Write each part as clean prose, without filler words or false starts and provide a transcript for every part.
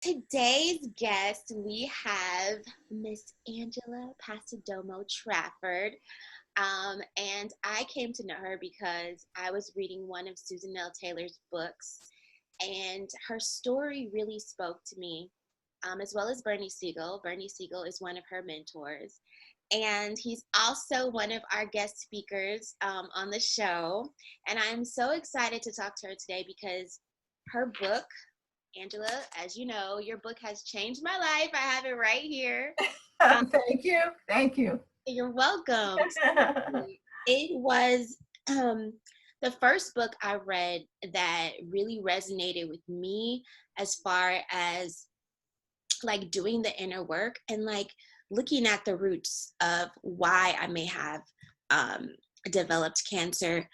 today's guest, we have Miss Angela Passidomo Trafford. And I came to know her because I was reading one of Susan L. Taylor's books, and her story really spoke to me, as well as Bernie Siegel. Bernie Siegel is one of her mentors, and he's also one of our guest speakers on the show. And I'm so excited to talk to her today because her book, Angela, as you know, your book has changed my life. I have it right here. Thank you. Thank you. You're welcome. It was the first book I read that really resonated with me as far as like doing the inner work and like looking at the roots of why I may have developed cancer.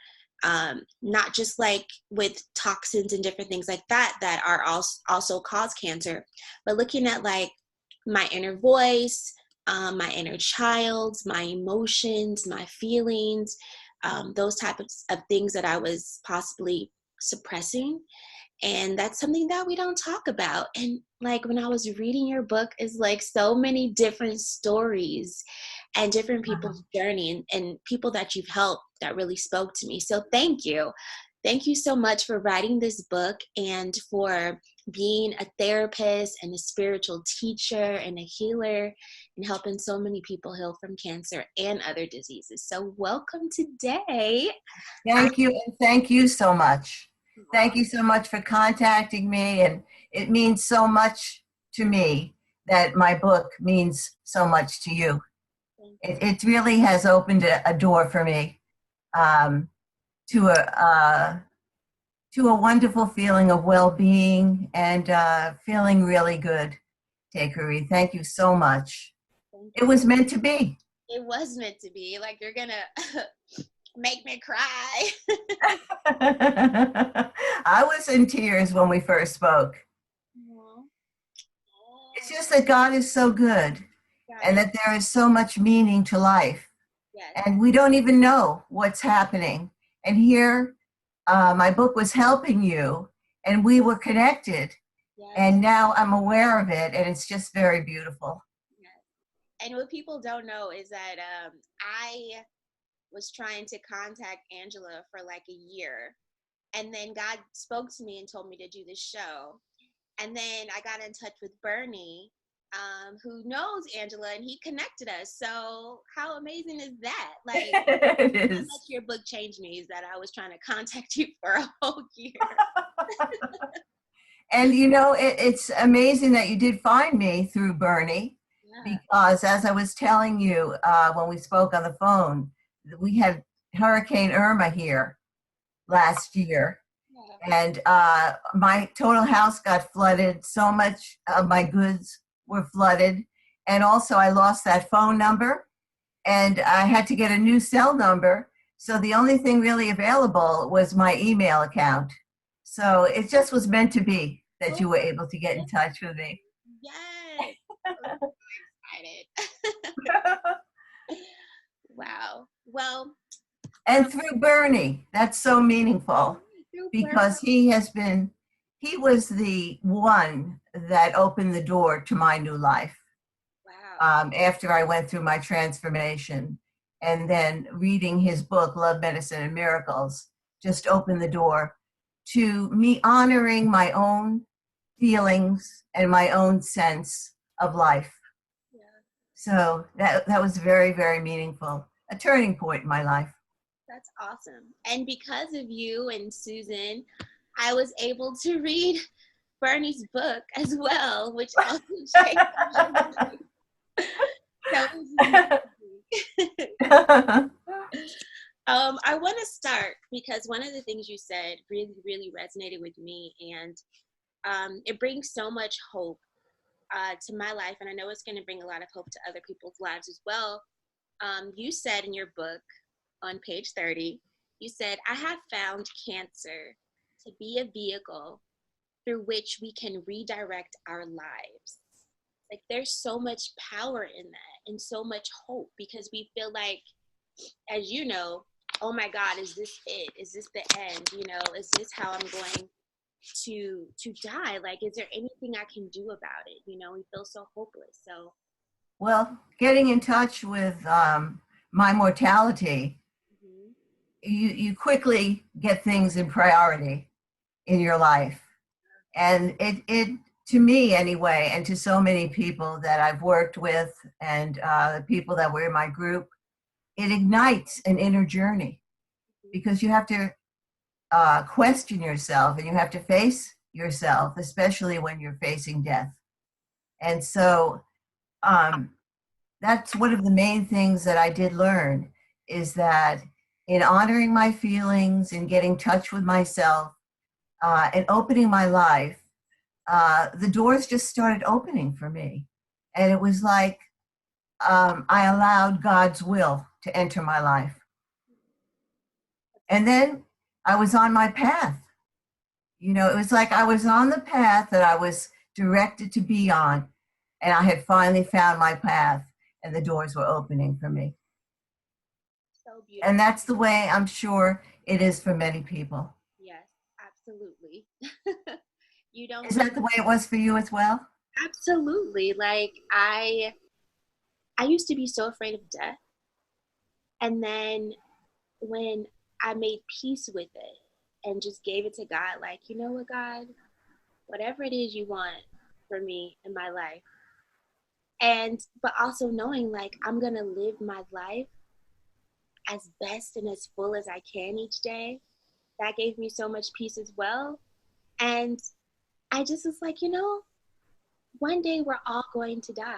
Not just like with toxins and different things like that are also cause cancer, but looking at like my inner voice, my inner child, my emotions, my feelings, those types of things that I was possibly suppressing. And that's something that we don't talk about. And like when I was reading your book, is like so many different stories and different people's journey and people that you've helped that really spoke to me. So thank you. Thank you so much for writing this book and for being a therapist and a spiritual teacher and a healer and helping so many people heal from cancer and other diseases. So welcome today. Thank you. And thank you so much. Thank you so much for contacting me. And it means so much to me that my book means so much to you. It really has opened a door for me to a wonderful feeling of well-being and feeling really good. Tekquiree, thank you so much. It was meant to be. It was meant to be. Like, you're gonna make me cry. I was in tears when we first spoke. Aww. It's just that God is so good and that there is so much meaning to life. Yes. And we don't even know what's happening. And here, my book was helping you and we were connected. Yes. And now I'm aware of it and it's just very beautiful. Yes. And what people don't know is that I was trying to contact Angela for like a year. And then God spoke to me and told me to do this show. And then I got in touch with Bernie, who knows Angela, and he connected us. So how amazing is that? Like, It is. how much your book changed me is that I was trying to contact you for a whole year. And you know, it's amazing that you did find me through Bernie, because as I was telling you when we spoke on the phone, we had Hurricane Irma here last year. And my total house got flooded. So much of my goods were flooded. And also I lost that phone number and I had to get a new cell number. So the only thing really available was my email account. So it just was meant to be that you were able to get in touch with me. Yes. I'm so excited. Wow. Well. And through Bernie, that's so meaningful because he was the one that opened the door to my new life. Wow. After I went through my transformation, and then reading his book, Love, Medicine, and Miracles, just opened the door to me honoring my own feelings and my own sense of life. Yeah. So that was very, very meaningful, a turning point in my life. That's awesome. And because of you and Susan, I was able to read Bernie's book as well, which also changed my life. I want to start because one of the things you said really, really resonated with me, and it brings so much hope to my life, and I know it's going to bring a lot of hope to other people's lives as well. You said in your book on page 30, you said, "I have found cancer to be a vehicle through which we can redirect our lives." Like, there's so much power in that and so much hope, because we feel like, as you know, oh my God, is this it? Is this the end? You know, is this how I'm going to die. Like, is there anything I can do about it? You know, we feel so hopeless. So Well, getting in touch with my mortality, mhm, you quickly get things in priority in your life. And it to me anyway, and to so many people that I've worked with and the people that were in my group, it ignites an inner journey mhm, because you have to question yourself and you have to face yourself, especially when you're facing death. And so um, that's one of the main things that I did learn is that in honoring my feelings and getting in touch with myself and opening my life, the doors just started opening for me. And it was like I allowed God's will to enter my life. And then I was on my path. You know, it was like I was on the path that I was directed to be on. And I had finally found my path, and the doors were opening for me. so And beautiful. that's the way I'm sure it is for many people. Yes, absolutely. You don't Is know. that the way it was for you as well? Absolutely. Like I used to be so afraid of death. And then when I made peace with it and just gave it to God, like, you know what, God, whatever it is you want for me in my life. And but also knowing like I'm gonna live my life as best and as full as I can each day. That gave me so much peace as well. And I just was like, you know, one day we're all going to die.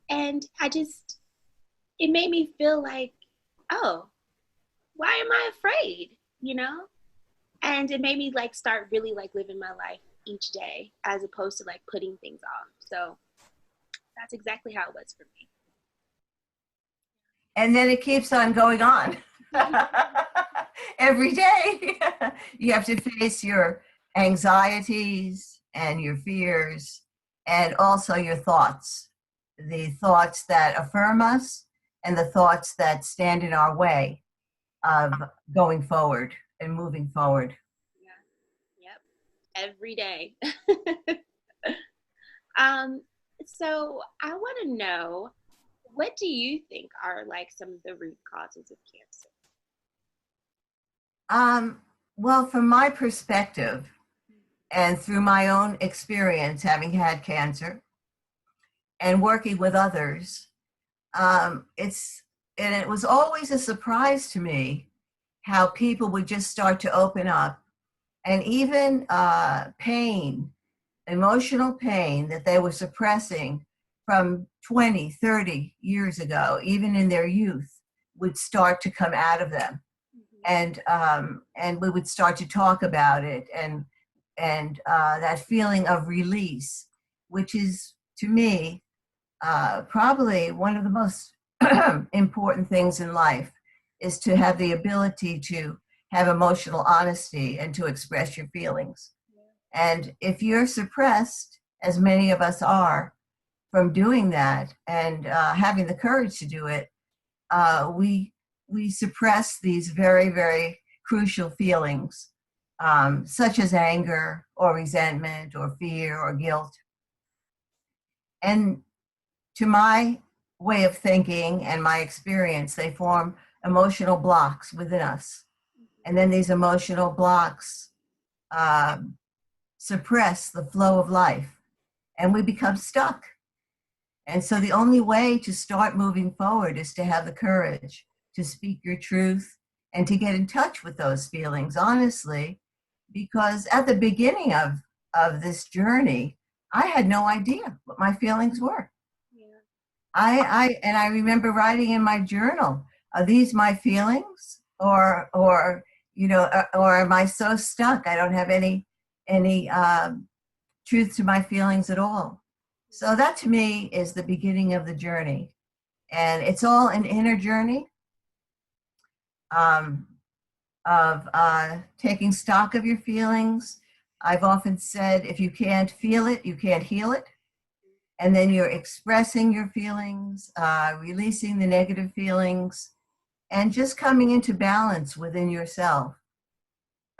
And it made me feel like, oh, why am I afraid? You know? And it made me like start really like living my life each day as opposed to like putting things off. So that's exactly how it was for And then it keeps on going on. me. Every day, you have to face your anxieties and your fears and also your thoughts, the thoughts that affirm us and the thoughts that stand in our way of going forward and moving forward. Yeah. Yep. Every day. um, so I want to know, what do you think are like some of the root causes of cancer? Um, well, from my perspective and through my own experience, having had cancer and working with others, it's and it was always a surprise to me how people would just start to open up, and even pain, emotional pain that they were suppressing from 20, 30 years ago, even in their youth, would start to come out of them, Mm-hmm. and we would start to talk about it, and that feeling of release, which is to me probably one of the most important things in life, is to have the ability to have emotional honesty and to express your feelings. And if you're suppressed, as many of us are, from doing that and having the courage to do it, we suppress these very, very crucial feelings, such as anger or resentment or fear or guilt. And to my way of thinking and my experience, they form emotional blocks within us. And then these emotional blocks uh, suppress the flow of life and we become stuck. And so the only way to start moving forward is to have the courage to speak your truth and to get in touch with those feelings honestly. Because at the beginning of this journey, I had no idea what my feelings were. Yeah. I remember writing in my journal, are these my feelings, or or am I so stuck I don't have any truth to my feelings at all? So that to me is the beginning of the journey, and it's all an inner journey um, of taking stock of your feelings. I've often said, if you can't feel it, you can't heal it. And then you're expressing your feelings, releasing the negative feelings, and just coming into balance within yourself.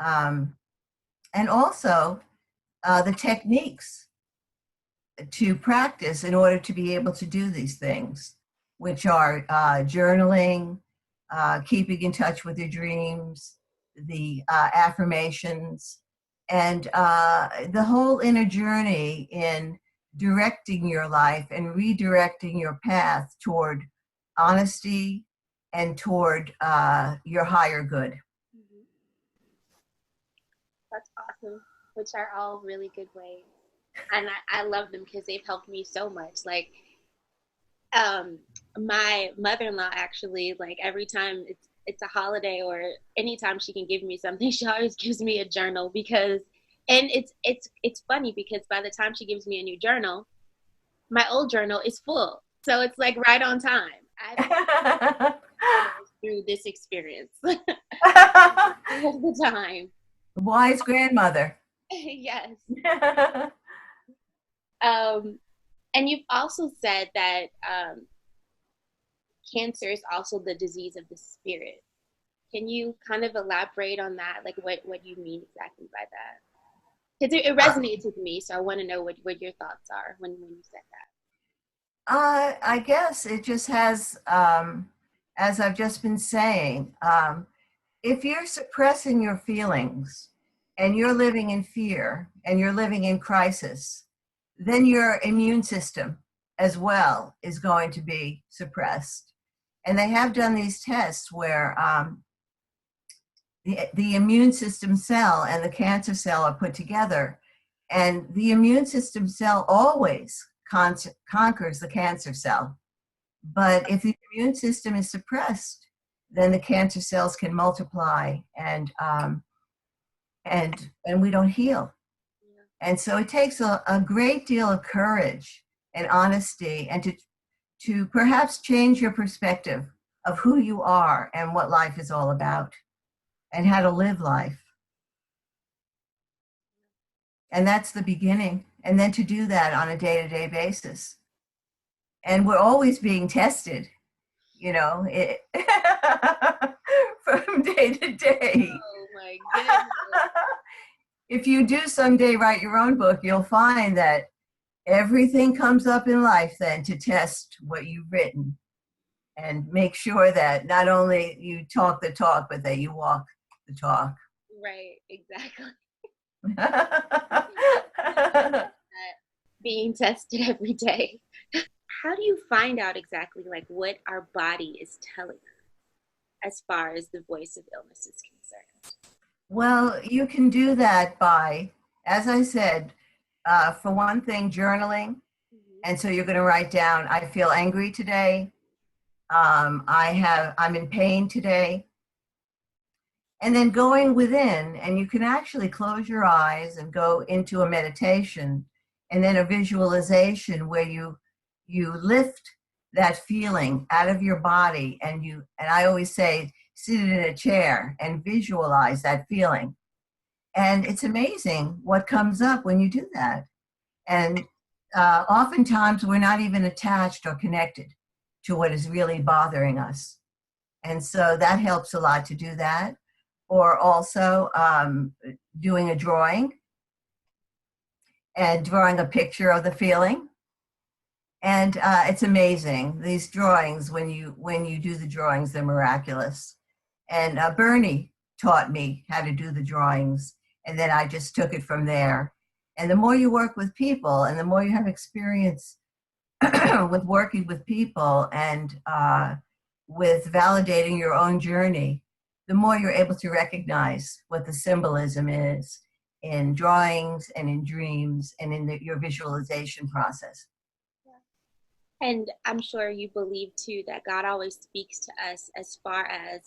Um, and also the techniques to practice in order to be able to do these things, which are journaling, keeping in touch with your dreams, the affirmations, and the whole inner journey in directing your life and redirecting your path toward honesty and toward your higher good. Mhm. That's awesome, which are all really good ways. And I love them because they've helped me so much. Like, um, my mother-in-law actually, like every time it's a holiday or anytime she can give me something, she always gives me a journal because, and it's funny because by the time she gives me a new journal, my old journal is full. So it's like right on time. I've through this experience all the time. Wise grandmother. Yes. Um, and you've also said that cancer is also the disease of the spirit. Can you kind of elaborate on that? Like what you mean exactly by that? Because it resonates with me, so I want to know what your thoughts are when you said I guess it just has, as I've just been saying, if you're suppressing your feelings and you're living in fear and you're living in crisis, then your immune system as well is going to be suppressed. And they have done these tests where the immune system cell and the cancer cell are put together, and the immune system cell always conquers the cancer cell. But if the immune system is suppressed, then the cancer cells can multiply and we don't heal. And so it takes a great deal of courage and honesty and to perhaps change your perspective of who you are and what life is all about and how to live life. And that's the beginning. And then to do that on a day-to-day basis. And we're always being tested, you know, from day to day. Oh my goodness. If you do someday write your own book, you'll find that everything comes up in life then to test what you've written and make sure that not only you talk the talk, but that you walk the talk. Right, exactly. Being tested every day. How do you find out exactly like what our body is telling us as far as the voice of illness is concerned? Well, you can do that by, as I said, for one thing, journaling. Mm-hmm. And so you're going to write down, I feel angry today. I'm in pain today. And then going within, and you can actually close your eyes and go into a meditation and then a visualization where you lift that feeling out of your body, and I always say sit in a chair and visualize that feeling. And it's amazing what comes up when you do that. And oftentimes we're not even attached or connected to what is really bothering us. And so that helps a lot to do that. Or also doing a drawing and drawing a picture of the feeling. And it's amazing. These drawings, when you do the drawings, they're miraculous. And Bernie taught me how to do the drawings, and then I just took it from there. And the more you work with people, and the more you have experience with working with people and with validating your own journey, the more you're able to recognize what the symbolism is in drawings and in dreams and in your visualization process. And I'm sure you believe too that God always speaks to us as far as,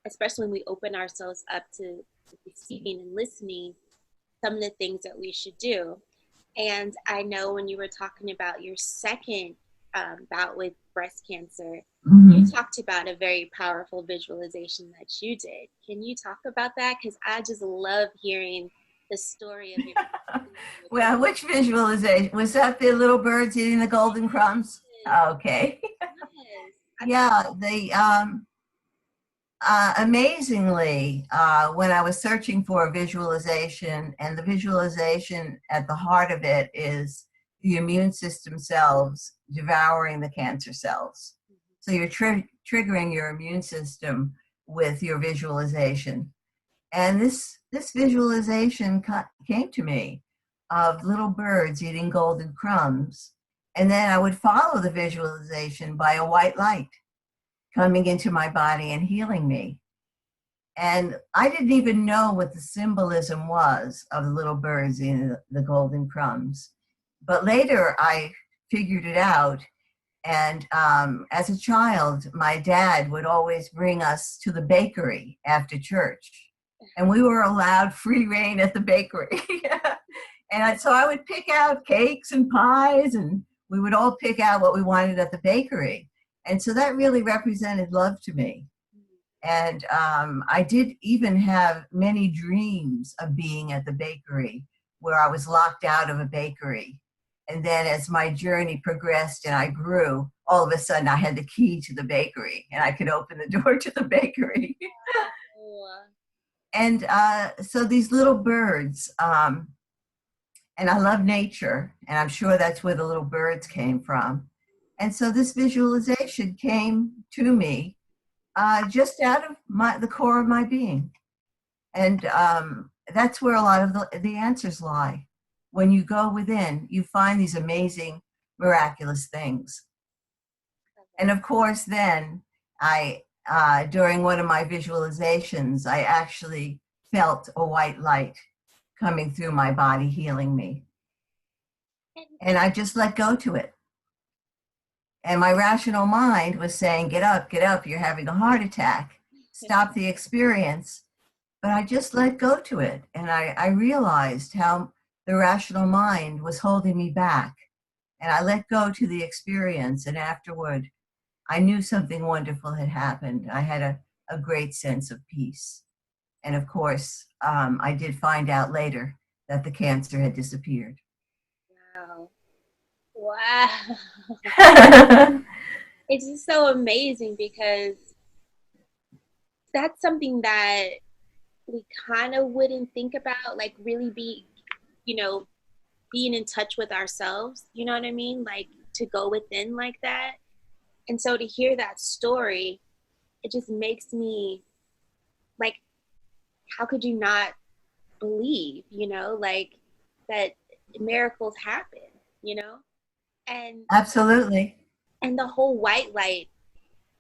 especially when we open ourselves up to receiving and listening, some of the things that we should do. And I know when you were talking about your second bout with breast cancer, you talked about a very powerful visualization that you did. Can you talk about that? Because I just love hearing the story of your. Well, which visualization? Was that the little birds eating the golden crumbs? Okay. Yes. Yeah, Amazingly, when I was searching for a visualization, and the visualization at the heart of it is the immune system cells devouring the cancer cells. So you're triggering your immune system with your visualization. And this visualization came to me of little birds eating golden crumbs. And then I would follow the visualization by a white light coming into my body and healing me. And I didn't even know what the symbolism was of the little birds in the golden crumbs. But later I figured it out. And as a child, my dad would always bring us to the bakery after church. And we were allowed free reign at the bakery. And so I would pick out cakes and pies, and we would all pick out what we wanted at the bakery. And so that really represented love to me. And I did even have many dreams of being at the bakery where I was locked out of a bakery. And then as my journey progressed and I grew, all of a sudden I had the key to the bakery and I could open the door to the bakery. And so these little birds, and I love nature, and I'm sure that's where the little birds came from. And so this visualization came to me just out of the core of my being. And that's where a lot of the answers lie. When you go within, you find these amazing, miraculous things. And of course, then during one of my visualizations, I actually felt a white light coming through my body, healing me. And I just let go to it. And my rational mind was saying, get up, you're having a heart attack, stop the experience. But I just let go to it. And I realized how the rational mind was holding me back. And I let go to the experience. And afterward, I knew something wonderful had happened. I had a great sense of peace. And of course, I did find out later that the cancer had disappeared. Wow. Wow. It's just so amazing because that's something that we kind of wouldn't think about, like really you know, being in touch with ourselves, you know what I mean? Like to go within like that. And so to hear that story, it just makes me like, how could you not believe, like that miracles happen, you know? And Absolutely. and the whole white light,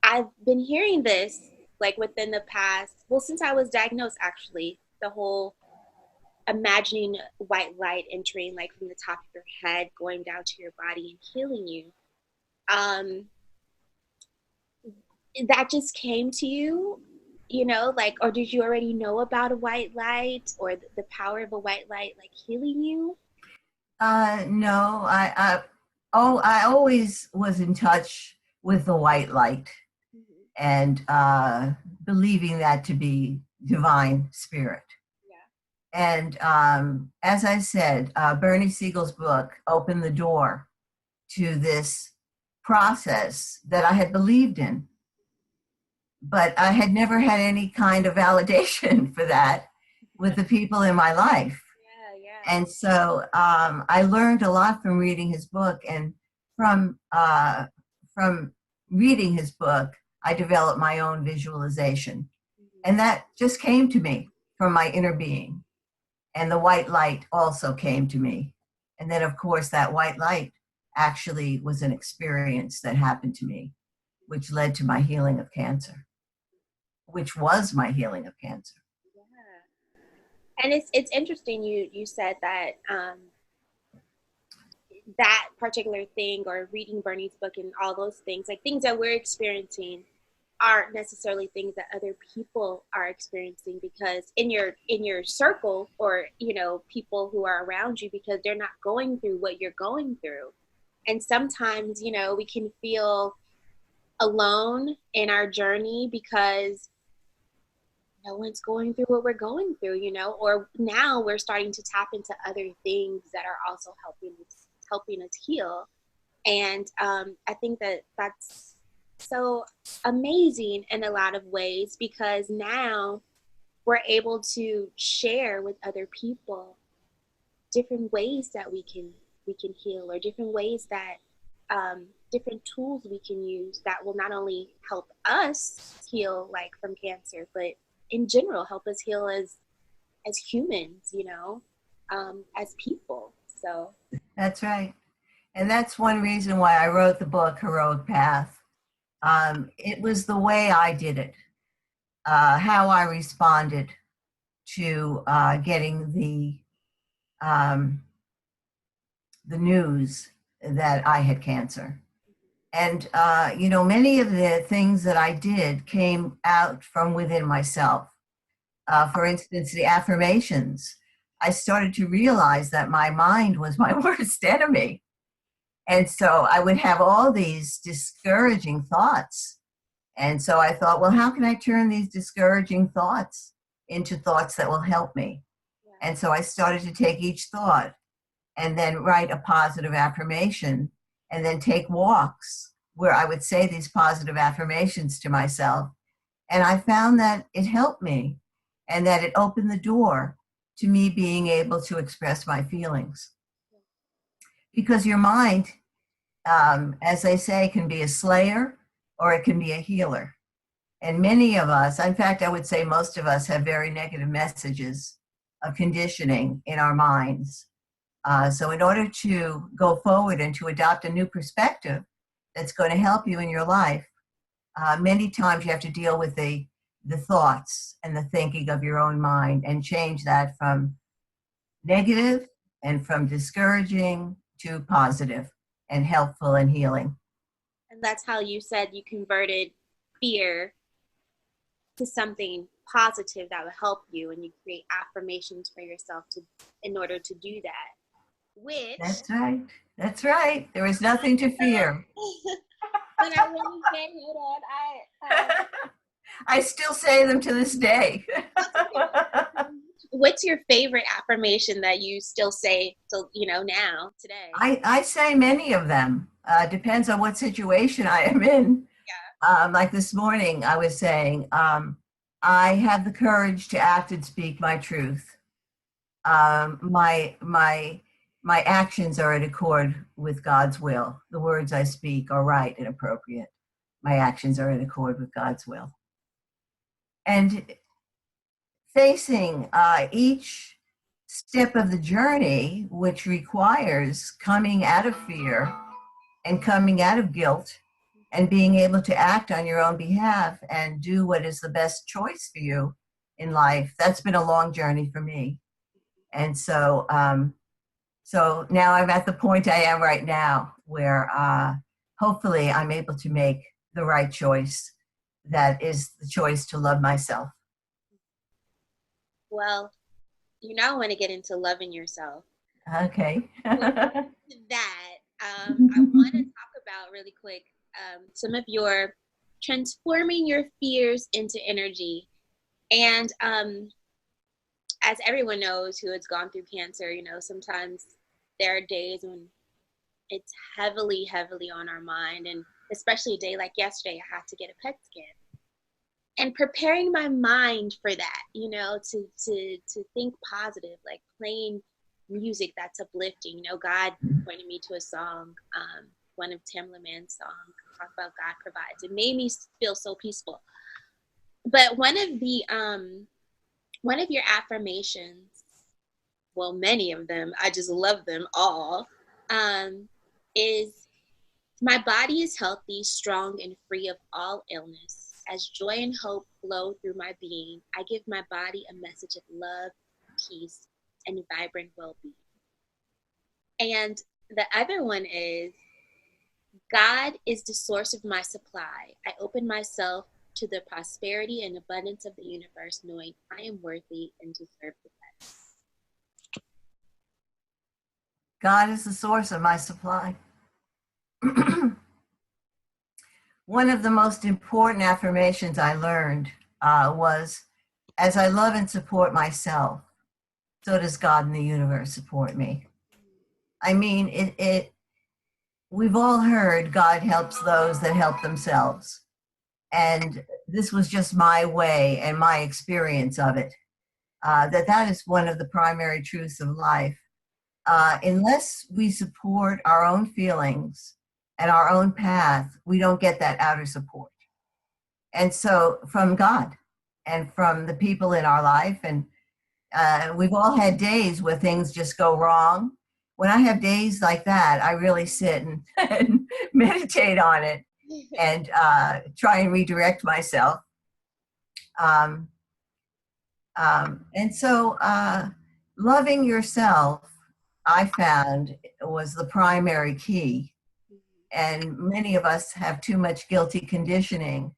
I've been hearing this like within the past, well, since I was diagnosed actually, the whole imagining white light entering like from the top of your head, going down to your body and healing you. Um, that just came to you, like, or did you already know about a white light or the power of a white light like healing you? No, I always was in touch with the white light Mm-hmm. and believing that to be divine spirit. Yeah. And as I said, Bernie Siegel's book opened the door to this process that I had believed in, but I had never had any kind of validation for that with the people in my life. Yeah, yeah. And so I learned a lot from reading his book, and from reading his book, I developed my own visualization, Mm-hmm. and that just came to me from my inner being. And the white light also came to me, and then of course that white light actually was an experience that happened to me, which led to my healing of cancer, which was my healing of cancer. Yeah. And it's interesting you said that that particular thing or reading Bernie's book and all those things, like things that we're experiencing aren't necessarily things that other people are experiencing because in your circle or people who are around you because they're not going through what you're going through. And sometimes we can feel alone in our journey because no one's going through what we're going through, or now we're starting to tap into other things that are also helping us heal. And I think that that's so amazing in a lot of ways, because now we're able to share with other people different ways that we can heal, or different ways that different tools we can use that will not only help us heal, like from cancer, but in general help us heal as humans, as people. So That's right. And that's one reason why I wrote the book, Heroic Path. It was the way I did it, how I responded to getting the news that I had cancer. And, many of the things that I did came out from within myself. For instance, the affirmations. I started to realize that my mind was my worst enemy. And so I would have all these discouraging thoughts. And so I thought, well, how can I turn these discouraging thoughts into thoughts that will help me? And so I started to take each thought and then write a positive affirmation, and then take walks where I would say these positive affirmations to myself. And I found that it helped me, and that it opened the door to me being able to express my feelings. Because your mind, as they say, can be a slayer or it can be a healer. And many of us, in fact, I would say most of us, have very negative messages of conditioning in our minds. So in order to go forward and to adopt a new perspective that's going to help you in your life, many times you have to deal with the thoughts and the thinking of your own mind, and change that from negative and from discouraging to positive and helpful and healing. and that's how you said you converted fear to something positive that will help you, and you create affirmations for yourself to in order to do that, which That's right. That's right. There is nothing to fear. when I really say, hold on, I still say them to this day. what's your favorite affirmation that you still say till now today? I say many of them. Depends on what situation I am in. Like this morning, I was saying, I have the courage to act and speak my truth. My actions are in accord with God's will. The words I speak are right and appropriate. My actions are in accord with God's will. And facing each step of the journey, which requires coming out of fear and coming out of guilt, and being able to act on your own behalf and do what is the best choice for you in life. That's been a long journey for me. And so now I'm at the point I am right now, where hopefully I'm able to make the right choice. That is the choice to love myself. Well, I want to get into loving yourself. Okay. That I want to talk about really quick some of your transforming your fears into energy. And as everyone knows who has gone through cancer, sometimes there are days when it's heavily, heavily on our mind. And especially a day like yesterday, I had to get a PET scan. And preparing my mind for that, to think positive, like playing music that's uplifting. God pointed me to a song, one of Tim Laman's songs, talk about God provides. It made me feel so peaceful. But one of your affirmations, well, many of them, I just love them all, is my body is healthy, strong, and free of all illness. As joy and hope flow through my being, I give my body a message of love, peace, and vibrant well-being. And the other one is, God is the source of my supply. I open myself to the prosperity and abundance of the universe, knowing I am worthy and deserve the best. God is the source of my supply. One of the most important affirmations I learned was, as I love and support myself, so does God and the universe support me. I mean, we've all heard God helps those that help themselves. And this was just my way and my experience of it. That is one of the primary truths of life. Unless we support our own feelings and our own path, we don't get that outer support. And so from God and from the people in our life, and we've all had days where things just go wrong. When I have days like that, I really sit and, and meditate on it and try and redirect myself. Um, and so loving yourself, I found, was the primary key. And many of us have too much guilty conditioning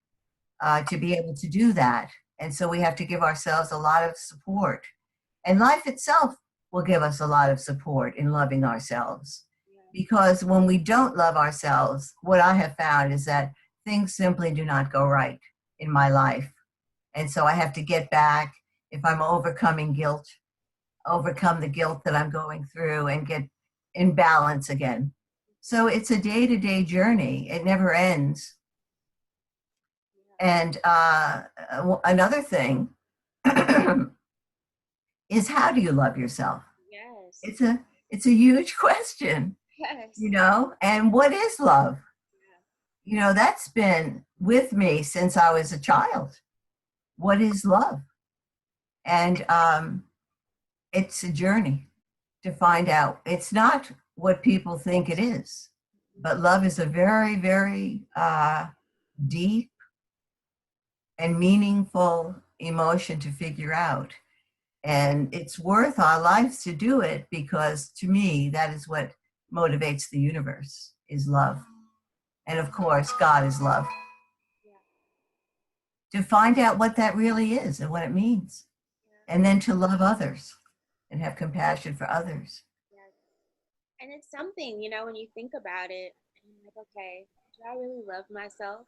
to be able to do that. And so we have to give ourselves a lot of support. And life itself will give us a lot of support in loving ourselves. Because when we don't love ourselves, what I have found is that things simply do not go right in my life. And so I have to get back, if I'm overcoming guilt, overcome the guilt that I'm going through and get in balance again. So it's a day-to-day journey. It never ends. And another thing is, how do you love yourself? Yes. It's a huge question, Yes. you know. And what is love? You know, that's been with me since I was a child. What is love? And it's a journey to find out. It's not what people think it is, but love is a very, very deep and meaningful emotion to figure out. And it's worth our lives to do it, because to me, that is what motivates the universe, is love. And of course, God is love. To find out what that really is and what it means. And then to love others and have compassion for others. And it's something, when you think about it, you're like, okay, do I really love myself,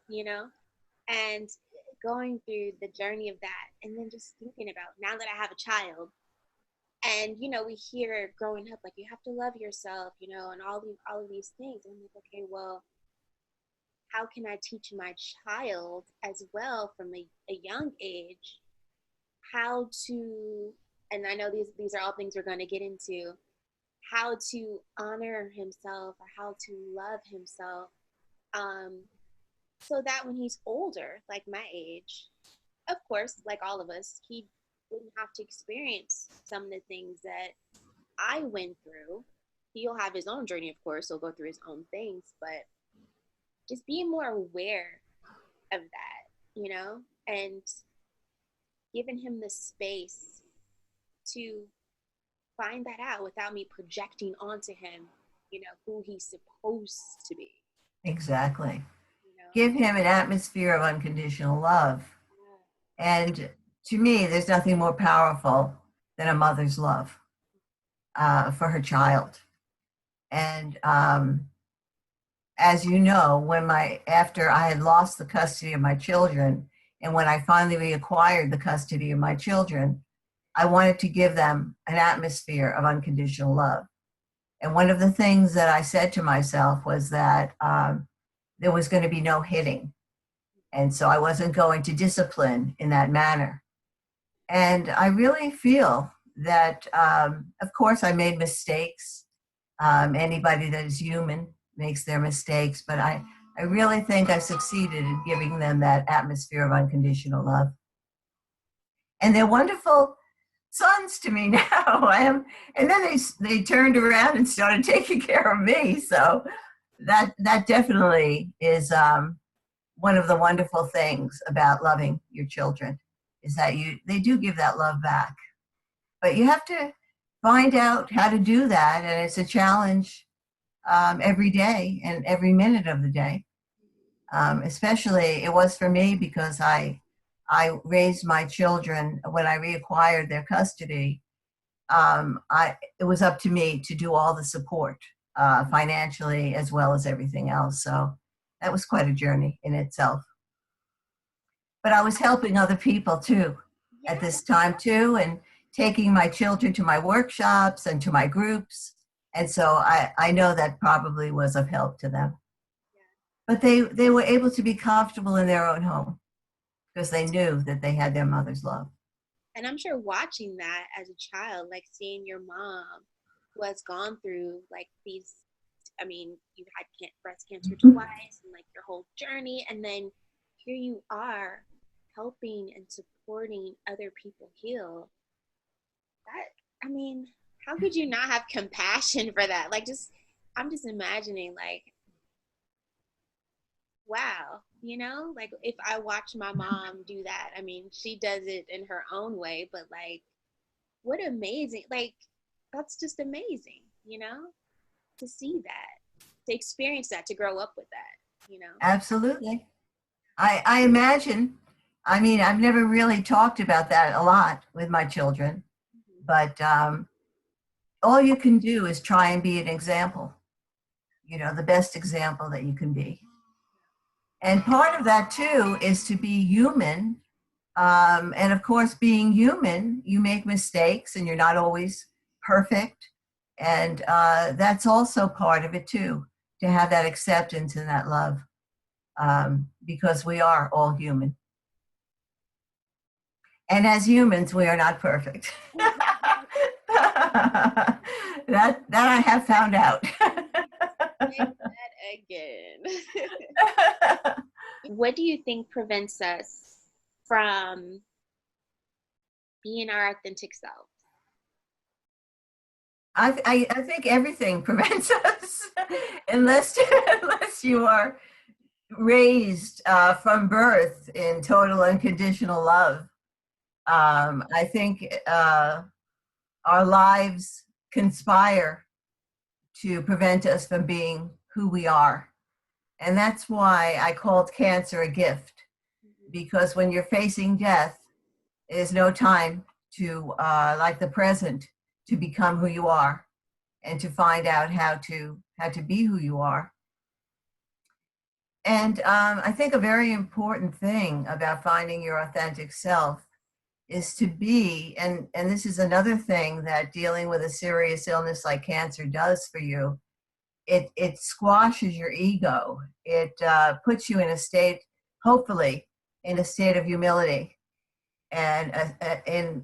And going through the journey of that, and then just thinking about, now that I have a child, and we hear growing up, like, you have to love yourself, and all of these things. And I'm like, okay, well, how can I teach my child as well from a young age how to, and I know these are all things we're going to get into, how to honor himself or how to love himself, so that when he's older, like my age, of course, like all of us, he wouldn't have to experience some of the things that I went through. He'll have his own journey, of course. He'll go through his own things, but just being more aware of that, and giving him the space to find that out without me projecting onto him, who he's supposed to be. Exactly. Give him an atmosphere of unconditional love. And to me, there's nothing more powerful than a mother's love for her child. And as you know, after I had lost the custody of my children, and when I finally reacquired the custody of my children, I wanted to give them an atmosphere of unconditional love. And one of the things that I said to myself was that there was going to be no hitting. And so I wasn't going to discipline in that manner. And I really feel that, of course, I made mistakes. Anybody that is human makes their mistakes, but I really think I succeeded in giving them that atmosphere of unconditional love. And they're wonderful sons to me now. And then they turned around and started taking care of me. So that definitely is one of the wonderful things about loving your children, is that they do give that love back. But you have to find out how to do that, and it's a challenge every day and every minute of the day. Especially it was for me, because I raised my children when I reacquired their custody. It was up to me to do all the support financially as well as everything else. So that was quite a journey in itself. But I was helping other people too at this time too, and taking my children to my workshops and to my groups And so I know that probably was of help to them. But they were able to be comfortable in their own home because they knew that they had their mother's love. And I'm sure watching that as a child, like seeing your mom who has gone through like these, I mean, you had breast cancer twice and like your whole journey. And then here you are helping and supporting other people heal. That, I mean, how could you not have compassion for that? Like, I'm just imagining, like, wow, like if I watch my mom do that, I mean, she does it in her own way, but like, what amazing, like, that's just amazing, to see that, to experience that, to grow up with that. Absolutely. I imagine, I mean, I've never really talked about that a lot with my children, Mm-hmm. but all you can do is try and be an example, the best example that you can be. And part of that too is to be human. And of course, being human, you make mistakes and you're not always perfect. And that's also part of it too, to have that acceptance and that love, because we are all human. And as humans, we are not perfect. that I have found out. Say that again. What do you think prevents us from being our authentic self? I think everything prevents us unless unless you are raised from birth in total unconditional love. I think our lives conspire to prevent us from being who we are. And that's why I called cancer a gift, because when you're facing death, there's no time to, like the present, to become who you are and to find out how to be who you are. And I think a very important thing about finding your authentic self is to be, and this is another thing that dealing with a serious illness like cancer does for you. It squashes your ego. It puts you in a state, hopefully, in a state of humility, and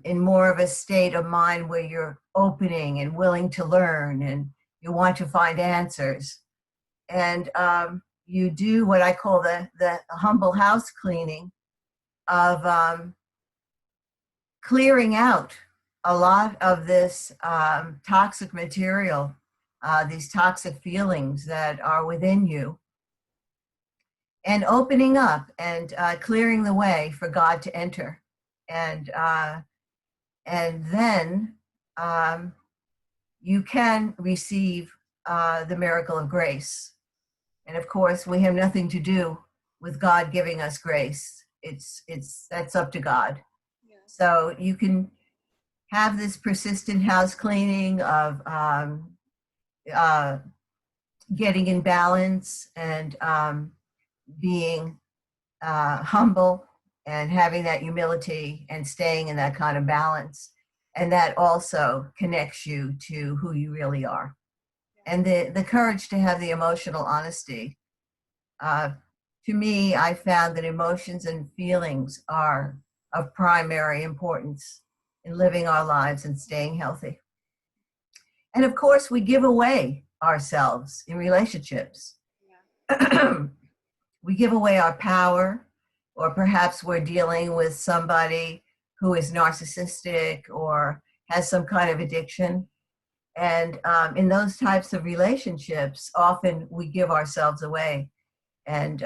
in more of a state of mind where you're opening and willing to learn, and you want to find answers. And you do what I call the humble house cleaning of clearing out a lot of this toxic material, these toxic feelings that are within you, and opening up and clearing the way for God to enter. And then you can receive the miracle of grace. And of course, we have nothing to do with God giving us grace. That's up to God. Yeah. So you can have this persistent house cleaning of uh, getting in balance and being humble and having that humility and staying in that kind of balance. And that also connects you to who you really are. And the courage to have the emotional honesty. To me, I found that emotions and feelings are of primary importance in living our lives and staying healthy. And of course, we give away ourselves in relationships. Yeah. We give away our power, or perhaps we're dealing with somebody who is narcissistic or has some kind of addiction. And in those types of relationships, often we give ourselves away, and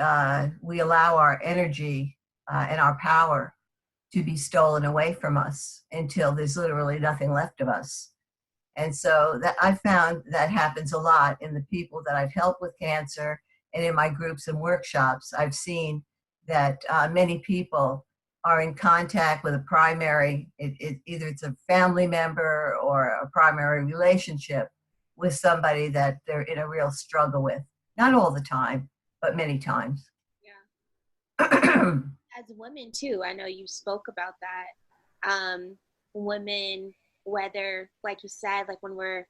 we allow our energy and our power to be stolen away from us until there's literally nothing left of us. And so that I found that happens a lot in the people that I've helped with cancer, and in my groups and workshops. I've seen that many people are in contact with a primary, either it's a family member or a primary relationship with somebody that they're in a real struggle with. Not all the time, but many times. Yeah. As women too, I know you spoke about that. Women, whether, like you said, like when we're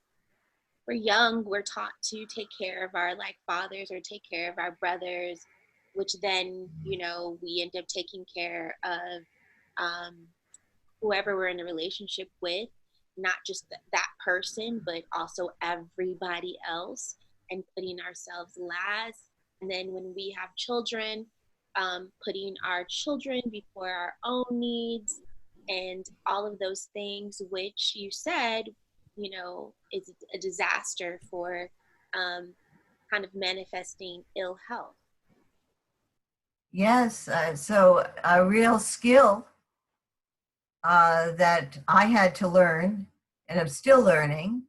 we're young, we're taught to take care of our like fathers or take care of our brothers, which then, you know, we end up taking care of um, whoever we're in a relationship with, not just that person, but also everybody else, and putting ourselves last. And then when we have children, putting our children before our own needs and all of those things, which you said, you know, is a disaster for um, kind of manifesting ill health. Yes, so a real skill that I had to learn, and I'm still learning,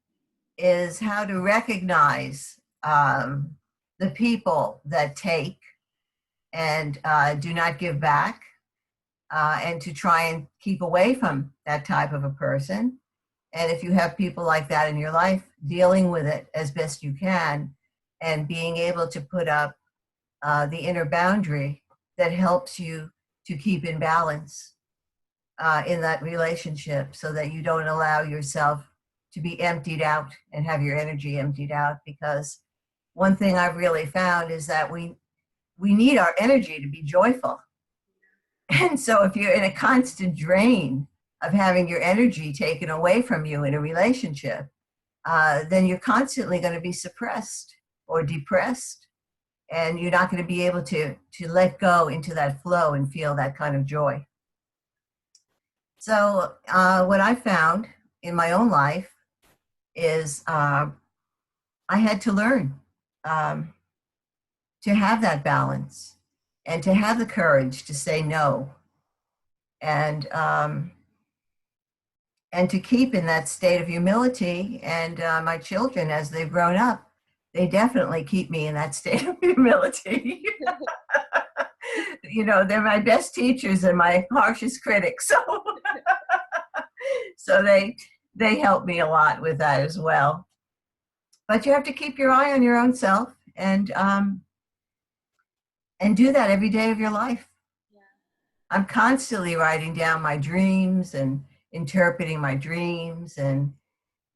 is how to recognize the people that take and do not give back, and to try and keep away from that type of a person. And if you have people like that in your life, dealing with it as best you can and being able to put up the inner boundary that helps you to keep in balance in that relationship, so that you don't allow yourself to be emptied out and have your energy emptied out. Because one thing I've really found is that we need our energy to be joyful. And so if you're in a constant drain of having your energy taken away from you in a relationship, then you're constantly going to be suppressed or depressed, and you're not going to be able to let go into that flow and feel that kind of joy. So what I found in my own life is I had to learn um, to have that balance and to have the courage to say no, and and to keep in that state of humility. And my children, as they've grown up, they definitely keep me in that state of humility. You know, they're my best teachers and my harshest critics. So, so they help me a lot with that as well. But you have to keep your eye on your own self, and do that every day of your life. Yeah. I'm constantly writing down my dreams and interpreting my dreams, and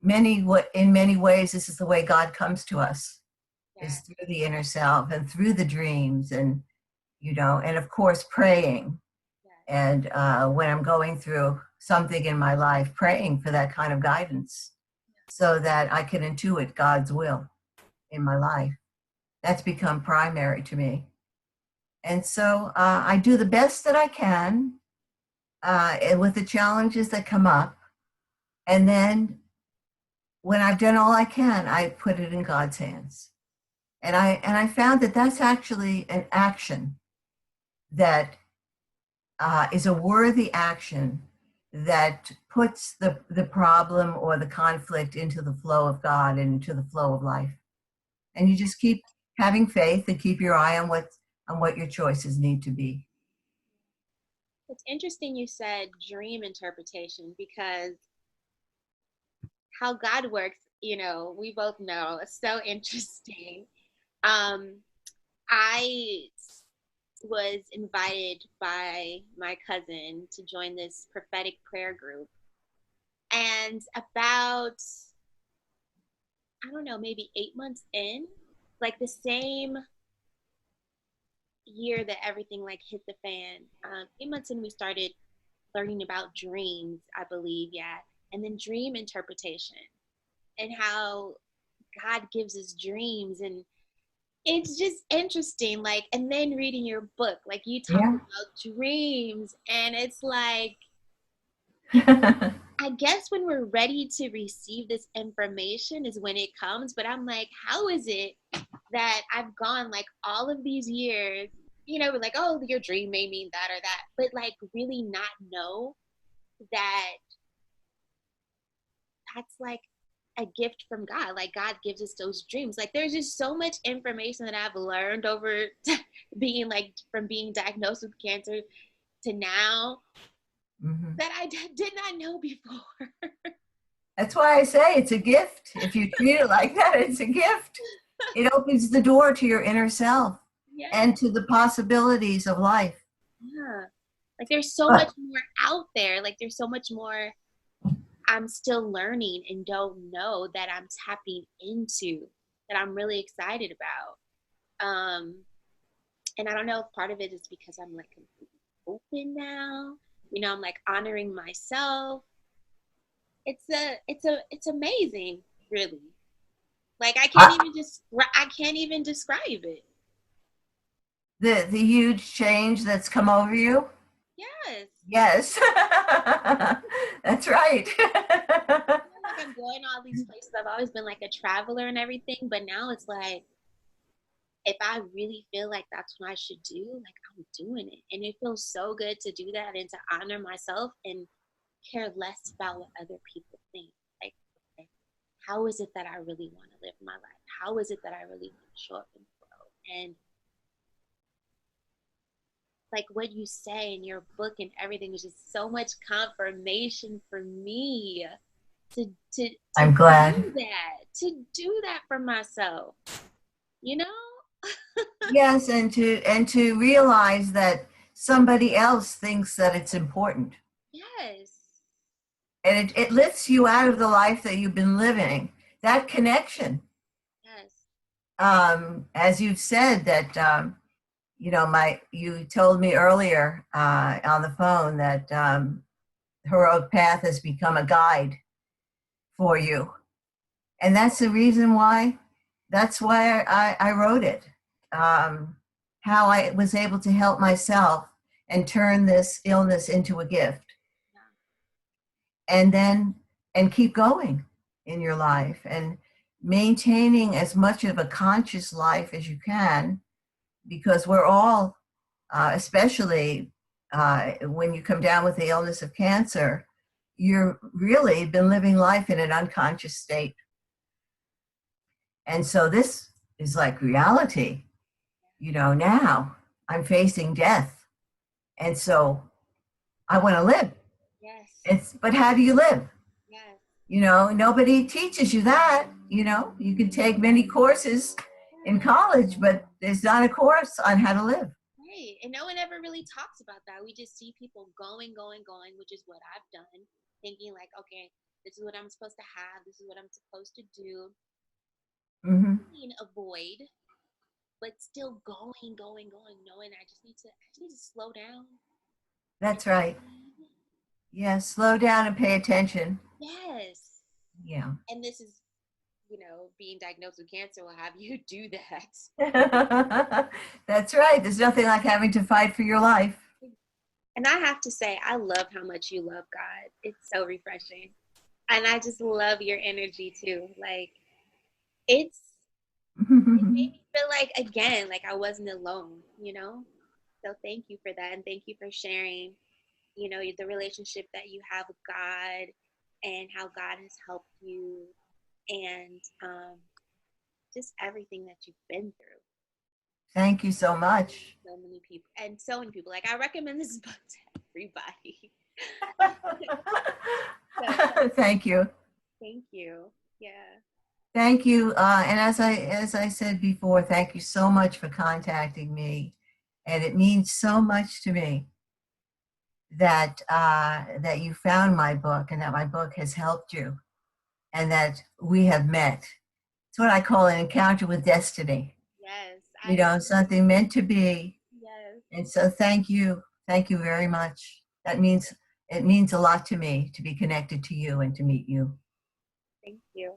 in many ways this is the way God comes to us, Yeah. is through the inner self and through the dreams, and and of course praying. Yeah. And when I'm going through something in my life, praying for that kind of guidance so that I can intuit God's will in my life. That's become primary to me. And so I do the best that I can and with the challenges that come up. And then when I've done all I can, I put it in God's hands. And I found that that's actually an action that is a worthy action that puts the problem or the conflict into the flow of God and into the flow of life. And you just keep having faith and keep your eye on what your choices need to be. It's interesting you said dream interpretation, because how God works, you know, we both know. It's so interesting. Um, I was invited by my cousin to join this prophetic prayer group. And about, I don't know, maybe 8 months in, like the same year that everything like hit the fan, 8 months in, we started learning about dreams, I believe, yeah. And then dream interpretation and how God gives us dreams. And it's just interesting. Like, and then reading your book, like you talked Yeah. about dreams, and it's like, I guess when we're ready to receive this information is when it comes. But I'm like, how is it that I've gone like all of these years, you know, like, oh, your dream may mean that or that, but like really not know that that's like a gift from God. Like God gives us those dreams. Like there's just so much information that I've learned over being like from being diagnosed with cancer to now Mm-hmm. that I did not know before. That's why I say it's a gift. If you treat it like that, it's a gift. It opens the door to your inner self Yeah. and to the possibilities of life. Yeah. Like there's so But much more out there. Like there's so much more I'm still learning and don't know that I'm tapping into, that I'm really excited about. And I don't know if part of it is because I'm like completely open now. I'm like honoring myself. It's amazing, really. Like I can't even describe it. The huge change that's come over you? Yes. Yes. That's right. Like I'm going all these places. I've always been like a traveler and everything, but now it's like if I really feel like that's what I should do, like I'm doing it. And it feels so good to do that and to honor myself and care less about what other people think. Like, okay, how is it that I really want to live my life? How is it that I really want to show up and grow? And like what you say in your book and everything is just so much confirmation for me to to to I'm glad. do that for myself, you know? Yes, and to realize that somebody else thinks that it's important. Yes. And it lifts you out of the life that you've been living. That connection. Yes. As you've said that you told me earlier on the phone that Heroic Path has become a guide for you. And that's the reason why, that's why I wrote it. How I was able to help myself and turn this illness into a gift. And then, and keep going in your life and maintaining as much of a conscious life as you can, because we're all, especially when you come down with the illness of cancer, you're really been living life in an unconscious state. And so this is like reality. Now I'm facing death. And so I want to live. Yes. But how do you live? Yes. Nobody teaches you that. You can take many courses in college, but there's not a course on how to live. Right. And no one ever really talks about that. We just see people going, going, going, which is what I've done, thinking like, okay, this is what I'm supposed to have, this is what I'm supposed to do. Mm-hmm. Avoid, but still going, going, going, knowing I just need to slow down. That's right. Yeah, slow down and pay attention. Yes. Yeah. And this is, being diagnosed with cancer will have you do that. That's right. There's nothing like having to fight for your life. And I have to say, I love how much you love God. It's so refreshing. And I just love your energy too. Like, it made me feel like, again, like I wasn't alone. So thank you for that. And thank you for sharing, the relationship that you have with God and how God has helped you and just everything that you've been through. Thank you so much. So many people and so many people. Like I recommend this book to everybody. So Thank you. thank you. Yeah. Thank you. And as I said before, thank you so much for contacting me. And it means so much to me that you found my book and that my book has helped you and that we have met. It's what I call an encounter with destiny. Yes. Something meant to be. Yes. And so thank you. Thank you very much. It means a lot to me to be connected to you and to meet you. Thank you.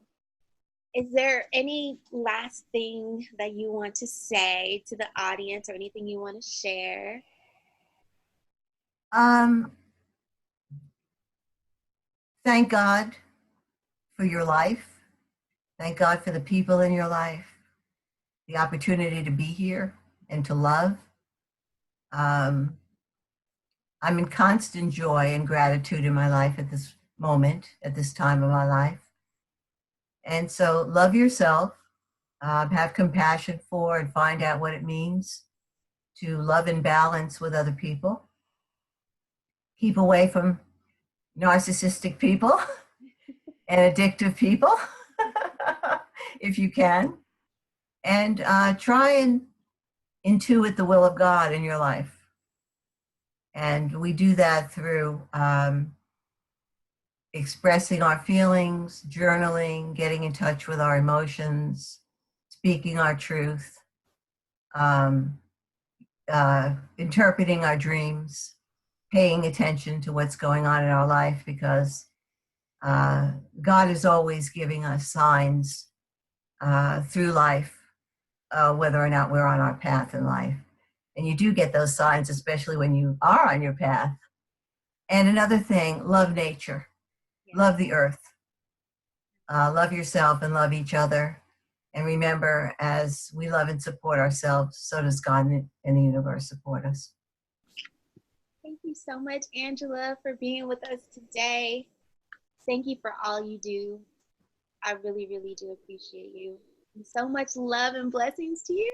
Is there any last thing that you want to say to the audience or anything you want to share? Um, Thank God for your life. Thank God for the people in your life, the opportunity to be here and to love. Um, I'm in constant joy and gratitude in my life at this moment, at this time of my life. And so love yourself, have compassion for and find out what it means to love and balance with other people. Keep away from narcissistic people and addictive people if you can. And try and intuit the will of God in your life. And we do that through expressing our feelings, journaling, getting in touch with our emotions, speaking our truth, um, interpreting our dreams, paying attention to what's going on in our life, because God is always giving us signs through life, whether or not we're on our path in life. And you do get those signs, especially when you are on your path. And another thing, love nature, love the earth, love yourself and love each other. And remember, as we love and support ourselves, so does God and the universe support us. Thank you so much, Angela, for being with us today. Thank you for all you do. I really, really do appreciate you. And so much love and blessings to you.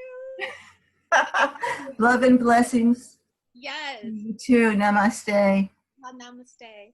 Love and blessings. Yes. You too. Namaste. Namaste.